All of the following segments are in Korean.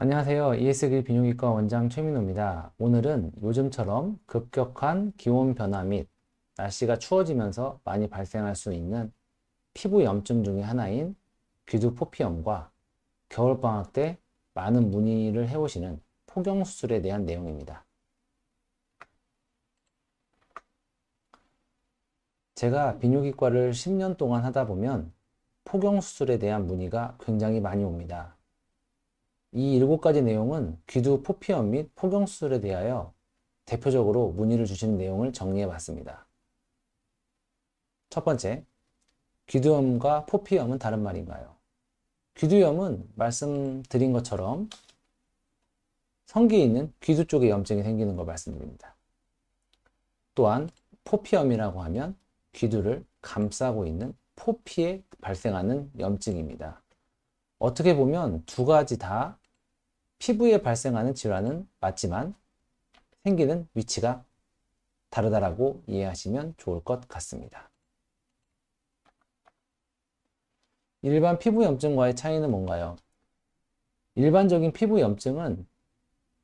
안녕하세요. ESG 비뇨기과 원장 최민호입니다. 오늘은 요즘처럼 급격한 기온 변화 및 날씨가 추워지면서 많이 발생할 수 있는 피부 염증 중에 하나인 귀두 포피염과 겨울방학 때 많은 문의를 해오시는 폭염수술에 대한 내용입니다. 제가 비뇨기과를 10년 동안 하다 보면 폭염수술에 대한 문의가 굉장히 많이 옵니다. 이 7가지 내용은 귀두 포피염 및 폭염수술에 대하여 대표적으로 문의를 주시는 내용을 정리해 봤습니다. 첫 번째, 귀두염과 포피염은 다른 말인가요? 귀두염은 말씀드린 것처럼 성기에 있는 귀두 쪽에 염증이 생기는 걸 말씀드립니다. 또한 포피염이라고 하면 귀두를 감싸고 있는 포피에 발생하는 염증입니다. 어떻게 보면 두 가지 다 피부에 발생하는 질환은 맞지만 생기는 위치가 다르다라고 이해하시면 좋을 것 같습니다. 일반 피부 염증과의 차이는 뭔가요? 일반적인 피부 염증은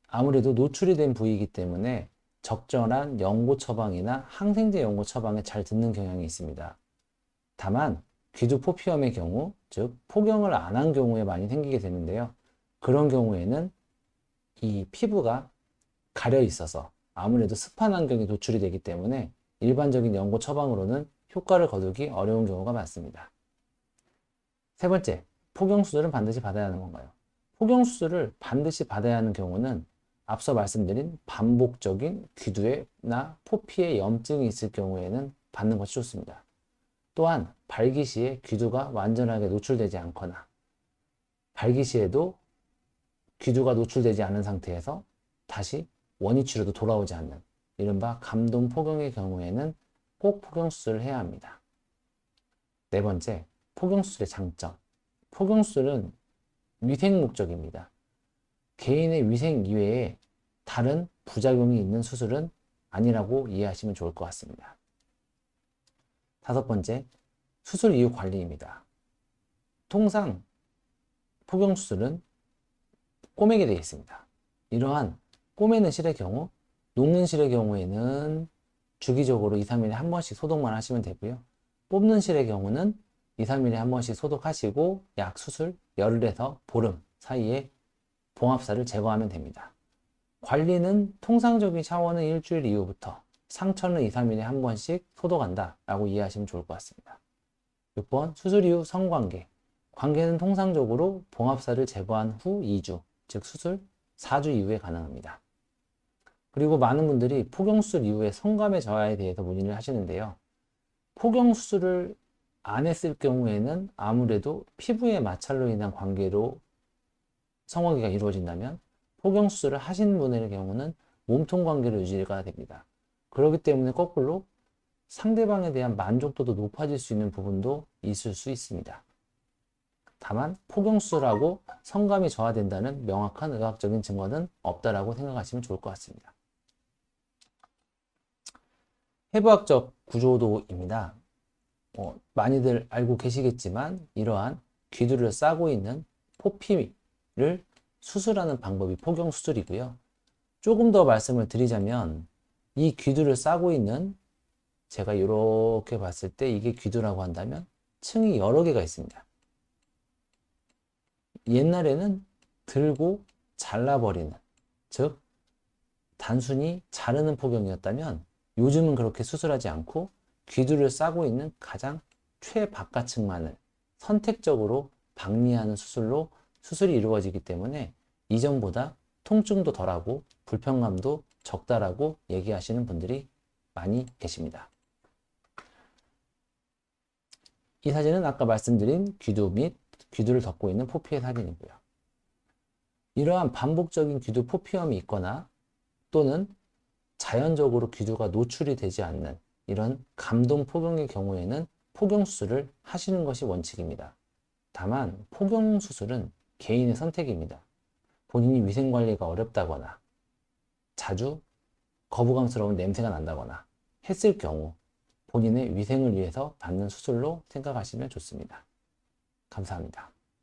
아무래도 노출이 된 부위이기 때문에 적절한 연고 처방이나 항생제 연고 처방에 잘 듣는 경향이 있습니다. 다만 귀두 포피염의 경우, 즉 폭염을 안 한 경우에 많이 생기게 되는데요. 그런 경우에는 이 피부가 가려 있어서 아무래도 습한 환경에 노출이 되기 때문에 일반적인 연고 처방으로는 효과를 거두기 어려운 경우가 많습니다. 세 번째, 폭염수술은 반드시 받아야 하는 건가요? 폭염수술을 반드시 받아야 하는 경우는 앞서 말씀드린 반복적인 귀두나 포피에 염증이 있을 경우에는 받는 것이 좋습니다. 또한 발기 시에 귀두가 완전하게 노출되지 않거나 발기 시에도 귀두가 노출되지 않은 상태에서 다시 원위치로도 돌아오지 않는 이른바 감돈 폭염의 경우에는 꼭 폭염수술을 해야 합니다. 네 번째, 폭염수술의 장점. 폭염수술은 위생 목적입니다. 개인의 위생 이외에 다른 부작용이 있는 수술은 아니라고 이해하시면 좋을 것 같습니다. 다섯 번째, 수술 이후 관리입니다. 통상 폭염수술은 꼬매게 되어 있습니다. 이러한 꼬매는 실의 경우, 녹는 실의 경우에는 주기적으로 2, 3일에 한 번씩 소독만 하시면 되고요. 뽑는 실의 경우는 2, 3일에 한 번씩 소독하시고 약 수술 열흘에서 보름 사이에 봉합사를 제거하면 됩니다. 관리는 통상적인 샤워는 일주일 이후부터 상처는 2, 3일에 한 번씩 소독한다 라고 이해하시면 좋을 것 같습니다. 6번 수술 이후 성관계. 관계는 통상적으로 봉합사를 제거한 후 2주, 즉 수술 4주 이후에 가능합니다. 그리고 많은 분들이 폭염수술 이후에 성감의 저하에 대해서 문의를 하시는데요. 폭염수술을 안 했을 경우에는 아무래도 피부의 마찰로 인한 관계로 성관계가 이루어진다면 폭염수술을 하신 분의 경우는 몸통 관계로 유지가 됩니다. 그렇기 때문에 거꾸로 상대방에 대한 만족도도 높아질 수 있는 부분도 있을 수 있습니다. 다만 폭염수술하고 성감이 저하된다는 명확한 의학적인 증거는 없다라고 생각하시면 좋을 것 같습니다. 해부학적 구조도입니다. 많이들 알고 계시겠지만 이러한 귀두를 싸고 있는 포피를 수술하는 방법이 폭염수술이고요. 조금 더 말씀을 드리자면 이 귀두를 싸고 있는 제가 이렇게 봤을 때 이게 귀두라고 한다면 층이 여러 개가 있습니다. 옛날에는 들고 잘라버리는, 즉 단순히 자르는 폭염이었다면 요즘은 그렇게 수술하지 않고 귀두를 싸고 있는 가장 최바깥층만을 선택적으로 박리하는 수술로 수술이 이루어지기 때문에 이전보다 통증도 덜하고 불편감도 적다라고 얘기하시는 분들이 많이 계십니다. 이 사진은 아까 말씀드린 귀두 및 귀두를 덮고 있는 포피의 사진이고요. 이러한 반복적인 귀두 포피염이 있거나 또는 자연적으로 귀두가 노출이 되지 않는 이런 감돈 폭염의 경우에는 폭염수술을 하시는 것이 원칙입니다. 다만 폭염수술은 개인의 선택입니다. 본인이 위생관리가 어렵다거나 자주 거부감스러운 냄새가 난다거나 했을 경우 본인의 위생을 위해서 받는 수술로 생각하시면 좋습니다. 감사합니다.